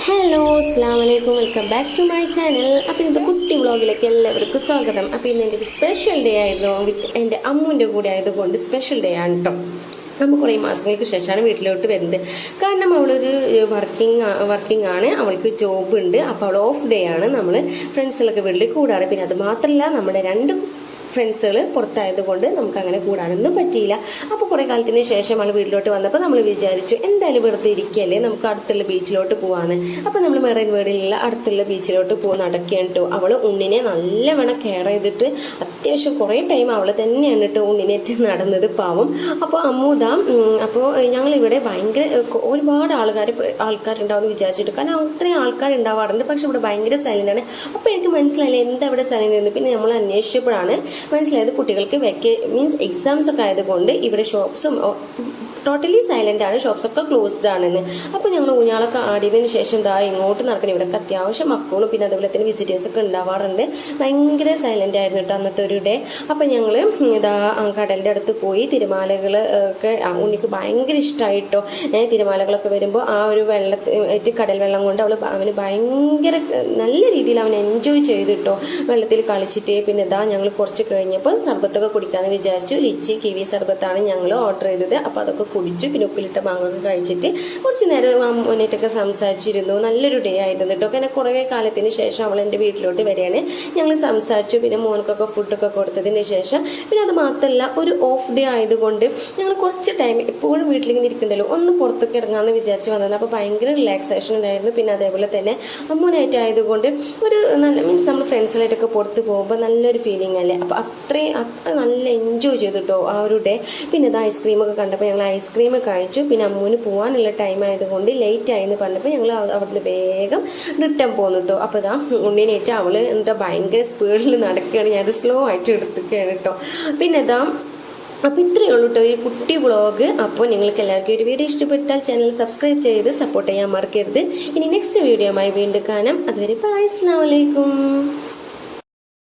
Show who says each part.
Speaker 1: Hello അസ്സലാമു അലൈക്കും, welcome back to my channel. അപ്പോൾ ഇന്നത്തെ കുട്ടി വ്ളോഗിലേക്ക് എല്ലാവർക്കും സ്വാഗതം. അപ്പോൾ ഇന്ന് എൻ്റെ ഒരു സ്പെഷ്യൽ ഡേ ആയിരുന്നു. വിത്ത് എൻ്റെ അമ്മുൻ്റെ കൂടെ ആയതുകൊണ്ട് സ്പെഷ്യൽ ഡേ ആണ് കേട്ടോ. നമ്മൾ കുറേ മാസങ്ങൾക്ക് ശേഷമാണ് വീട്ടിലോട്ട് വരുന്നത്. കാരണം അവളൊരു വർക്കിംഗ് ആണ്, അവൾക്ക് ജോബ് ഉണ്ട്. അപ്പോൾ അവൾ ഓഫ് ഡേ ആണ്. നമ്മൾ ഫ്രണ്ട്സിലൊക്കെ വീട്ടിൽ കൂടാറ്. പിന്നെ അത് മാത്രമല്ല, നമ്മുടെ രണ്ട് ഫ്രണ്ട്സുകൾ പുറത്തായതുകൊണ്ട് നമുക്ക് അങ്ങനെ കൂടാനൊന്നും പറ്റിയില്ല. അപ്പോൾ കുറേ കാലത്തിന് ശേഷം അവൾ വീട്ടിലോട്ട് വന്നപ്പോൾ നമ്മൾ വിചാരിച്ചു എന്തായാലും വെറുതെ ഇരിക്കുകയല്ലേ, നമുക്ക് അടുത്തുള്ള ബീച്ചിലോട്ട് പോകാമെന്ന്. അപ്പോൾ നമ്മൾ മെറൈൻ വേർഡിലുള്ള അടുത്തുള്ള ബീച്ചിലോട്ട് നടക്കുകയാണ് കേട്ടോ. അവൾ ഉണ്ണിനെ നല്ലവണ്ണം കെയർ ചെയ്തിട്ട് അത്യാവശ്യം കുറേ ടൈം അവൾ തന്നെയാണ് കേട്ടോ ഉണ്ണിനേറ്റ് നടന്നത്, പാവം. അപ്പോൾ അമ്മൂതാ, അപ്പോൾ ഞങ്ങളിവിടെ ഭയങ്കര ഒരുപാട് ആൾക്കാരുണ്ടാവുമെന്ന് വിചാരിച്ചിട്ട്, കാരണം അത്രയും ആൾക്കാരുണ്ടാവാറുണ്ട്. പക്ഷെ ഇവിടെ ഭയങ്കര സൈലൻ്റ് ആണ്. അപ്പോൾ എനിക്ക് മനസ്സിലായില്ല എന്താ ഇവിടെ സൈലൻ്റ് എന്ന്. പിന്നെ നമ്മൾ അന്വേഷിച്ചപ്പോഴാണ് മനസ്സിലായത് കുട്ടികൾക്ക് എക്സാംസ് ഒക്കെ ആയതുകൊണ്ട് ഇവിടെ ഷോപ്സും ടോട്ടലി സൈലന്റ് ആണ്, ഷോപ്സ് ഒക്കെ ക്ലോസ്ഡ് ആണെന്ന്. അപ്പോൾ ഞങ്ങൾ ഊഞ്ഞാളൊക്കെ ആടിയതിന് ശേഷം ഇങ്ങോട്ട് നടക്കണം. ഇവിടെയൊക്കെ അത്യാവശ്യം മക്കളും പിന്നെ അതുപോലെ തന്നെ വിസിറ്റേഴ്സ് ഒക്കെ ഉണ്ടാവാറുണ്ട്. ഭയങ്കര സൈലന്റ് ആയിരുന്നു കേട്ടോ അന്നത്തെ ഒരു ഡേ. അപ്പം ഞങ്ങൾ കടലിൻ്റെ അടുത്ത് പോയി. തിരമാലകൾ ഒക്കെ ഉണ്ണിക്ക് ഭയങ്കര ഇഷ്ടമായിട്ടോ. തിരമാലകളൊക്കെ വരുമ്പോൾ ആ ഒരു കടൽ വെള്ളം കൊണ്ട് അവന് ഭയങ്കര നല്ല രീതിയിൽ അവൻ എൻജോയ് ചെയ്തിട്ടോ വെള്ളത്തിൽ കളിച്ചിട്ട്. പിന്നെ ഞങ്ങൾ കുറച്ച് കഴിഞ്ഞപ്പോൾ സർബത്തൊക്കെ കുടിക്കാമെന്ന് വിചാരിച്ചു. ലിച്ചി കിവി സർബത്താണ് ഞങ്ങൾ ഓർഡർ ചെയ്തത്. അപ്പോൾ അതൊക്കെ കുടിച്ചു. പിന്നെ ഉപ്പിലിട്ട മാങ്ങൊക്കെ കഴിച്ചിട്ട് കുറച്ച് നേരം മുന്നേറ്റൊക്കെ സംസാരിച്ചിരുന്നു. നല്ലൊരു ഡേ ആയിരുന്നു കേട്ടോ. അങ്ങനെ കുറേ കാലത്തിന് ശേഷം അവൾ എൻ്റെ വീട്ടിലോട്ട് വരികയാണ്. ഞങ്ങൾ സംസാരിച്ചു. പിന്നെ മോനക്കൊക്കെ ഫുഡൊക്കെ കൊടുത്തതിന് ശേഷം, പിന്നെ അത് മാത്രമല്ല ഒരു ഓഫ് ഡേ ആയതുകൊണ്ട് ഞങ്ങൾ കുറച്ച് ടൈം എപ്പോഴും വീട്ടിലിങ്ങനെ ഇരിക്കണ്ടല്ലോ, ഒന്ന് പുറത്തൊക്കെ ഇറങ്ങാമെന്ന് വിചാരിച്ച് വന്നത്. അപ്പോൾ ഭയങ്കര റിലാക്സേഷൻ ഉണ്ടായിരുന്നു. പിന്നെ അതേപോലെ തന്നെ അമ്മൂനായിട്ട് ആയതുകൊണ്ട് ഒരു നല്ല നമ്മൾ ഫ്രണ്ട്സിലായിട്ടൊക്കെ പുറത്ത് പോകുമ്പോൾ നല്ലൊരു ഫീലിംഗ് അല്ലേ. അപ്പോൾ അത്രയും നല്ല എൻജോയ് ചെയ്തിട്ടോ ആ ഒരു ഡേ. പിന്നെ ഇത് ഐസ്ക്രീമൊക്കെ കണ്ടപ്പോൾ ഞങ്ങൾ ഐസ്ക്രീം കഴിച്ചു. പിന്നെ അമ്മൂന് പോകാനുള്ള ടൈം ആയതുകൊണ്ട് ലേറ്റ് ആയെന്ന് പറഞ്ഞപ്പോൾ ഞങ്ങൾ അവിടുന്ന് വേഗം റിട്ടേൺ പോന്നു കേട്ടോ. അപ്പോൾ ഉണ്ണിനേറ്റ് അവൾ എന്നിട്ട് ഭയങ്കര സ്പീഡിൽ നടക്കുകയാണ്. ഞാനത് സ്ലോ ആയിട്ട് എടുത്തിരിക്കുകയാണ് കേട്ടോ. പിന്നെ അപ്പോൾ ഇത്രയേ ഉള്ളൂ കേട്ടോ ഈ കുട്ടി വ്ളോഗ്. അപ്പോൾ നിങ്ങൾക്ക് എല്ലാവർക്കും ഒരു വീഡിയോ ഇഷ്ടപ്പെട്ടാൽ ചാനൽ സബ്സ്ക്രൈബ് ചെയ്ത് സപ്പോർട്ട് ചെയ്യാൻ മറക്കരുത്. ഇനി നെക്സ്റ്റ് വീഡിയോയുമായി വീണ്ടും കാണാം. അതുവരെ ബൈ, അസ്സലാമു അലൈക്കും.